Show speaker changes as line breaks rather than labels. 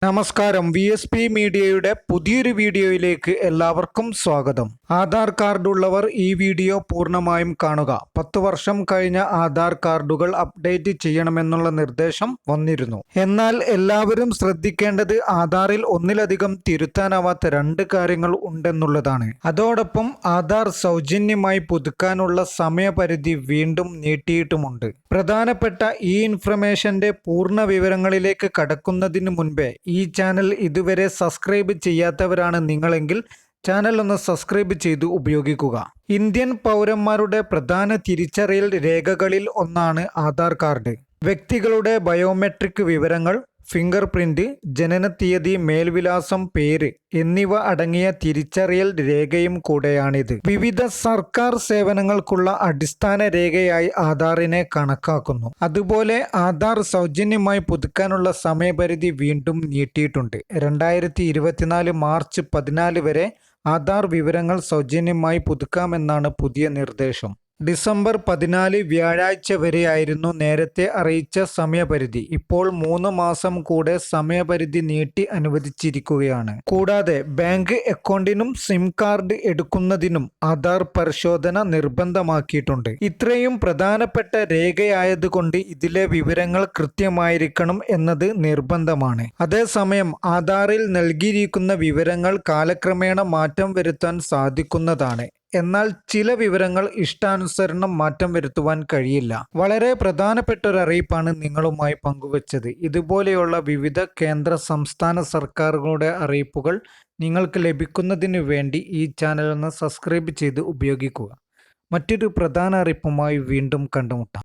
നമസ്കാരം. VSP മീഡിയയുടെ പുതിയൊരു വീഡിയോയിലേക്ക് എല്ലാവർക്കും സ്വാഗതം. ആധാർ കാർഡ് ഉള്ളവർ ഈ വീഡിയോ പൂർണ്ണമായും കാണുക. 10 വർഷം കഴിഞ്ഞ ആധാർ കാർഡുകൾ അപ്ഡേറ്റ് ചെയ്യണമെന്നുള്ള നിർദ്ദേശം വന്നിരുന്നു. എന്നാൽ എല്ലാവരും ശ്രദ്ധിക്കേണ്ടത് ആധാറിൽ ഒന്നിലധികം തിരുത്താനാവാത്ത 2 കാര്യങ്ങൾ ഉണ്ടെന്നുള്ളതാണ്. അതോടൊപ്പം ആധാർ സൗജന്യമായി പുതുക്കാനുള്ള സമയപരിധി വീണ്ടും നീട്ടിയിട്ടുമുണ്ട്. പ്രധാനപ്പെട്ട ഈ ഇൻഫർമേഷന്റെ പൂർണ്ണ വിവരങ്ങളിലേക്ക് കടക്കുന്നതിന് മുൻപേ ഈ ചാനൽ ഇതുവരെ സബ്സ്ക്രൈബ് ചെയ്യാത്തവരാണ് നിങ്ങളെങ്കിൽ ചാനൽ ഒന്ന് സബ്സ്ക്രൈബ് ചെയ്ത് ഉപയോഗിക്കുക. ഇന്ത്യൻ പൗരന്മാരുടെ പ്രധാന തിരിച്ചറിയൽ രേഖകളിൽ ഒന്നാണ് ആധാർ കാർഡ്. വ്യക്തികളുടെ ബയോമെട്രിക് വിവരങ്ങൾ, ഫിംഗർ പ്രിന്റ്, ജനനത്തീയതി, മേൽവിലാസം, പേര് എന്നിവ അടങ്ങിയ തിരിച്ചറിയൽ രേഖയും കൂടെയാണിത്. വിവിധ സർക്കാർ സേവനങ്ങൾക്കുള്ള അടിസ്ഥാന രേഖയായി ആധാറിനെ കണക്കാക്കുന്നു. അതുപോലെ ആധാർ സൗജന്യമായി പുതുക്കാനുള്ള സമയപരിധി വീണ്ടും നീട്ടിയിട്ടുണ്ട്. 2024 മാർച്ച് 14 വരെ ആധാർ വിവരങ്ങൾ സൗജന്യമായി പുതുക്കാമെന്നാണ് പുതിയ നിർദ്ദേശം. ഡിസംബർ 14 വ്യാഴാഴ്ച വരെയായിരുന്നു നേരത്തെ അറിയിച്ച സമയപരിധി. ഇപ്പോൾ 3 മാസം കൂടെ സമയപരിധി നീട്ടി അനുവദിച്ചിരിക്കുകയാണ്. കൂടാതെ ബാങ്ക് അക്കൗണ്ടിനും സിം കാർഡ് എടുക്കുന്നതിനും ആധാർ പരിശോധന നിർബന്ധമാക്കിയിട്ടുണ്ട്. ഇത്രയും പ്രധാനപ്പെട്ട രേഖയായതുകൊണ്ട് ഇതിലെ വിവരങ്ങൾ കൃത്യമായിരിക്കണം എന്നത് നിർബന്ധമാണ്. അതേസമയം ആധാറിൽ നൽകിയിരിക്കുന്ന വിവരങ്ങൾ കാലക്രമേണ മാറ്റം വരുത്താൻ സാധിക്കുന്നതാണ്. എന്നാൽ ചില വിവരങ്ങൾ ഇഷ്ടാനുസരണം മാറ്റം വരുത്തുവാൻ കഴിയില്ല. വളരെ പ്രധാനപ്പെട്ട ഒരു അറിയിപ്പാണ് നിങ്ങളുമായി പങ്കുവച്ചത്. ഇതുപോലെയുള്ള വിവിധ കേന്ദ്ര സംസ്ഥാന സർക്കാരുകളുടെ അറിയിപ്പുകൾ നിങ്ങൾക്ക് ലഭിക്കുന്നതിന് വേണ്ടി ഈ ചാനൽ ഒന്ന് സബ്സ്ക്രൈബ് ചെയ്ത് ഉപയോഗിക്കുക. മറ്റൊരു പ്രധാന അറിയിപ്പുമായി വീണ്ടും കണ്ടുമുട്ടാം.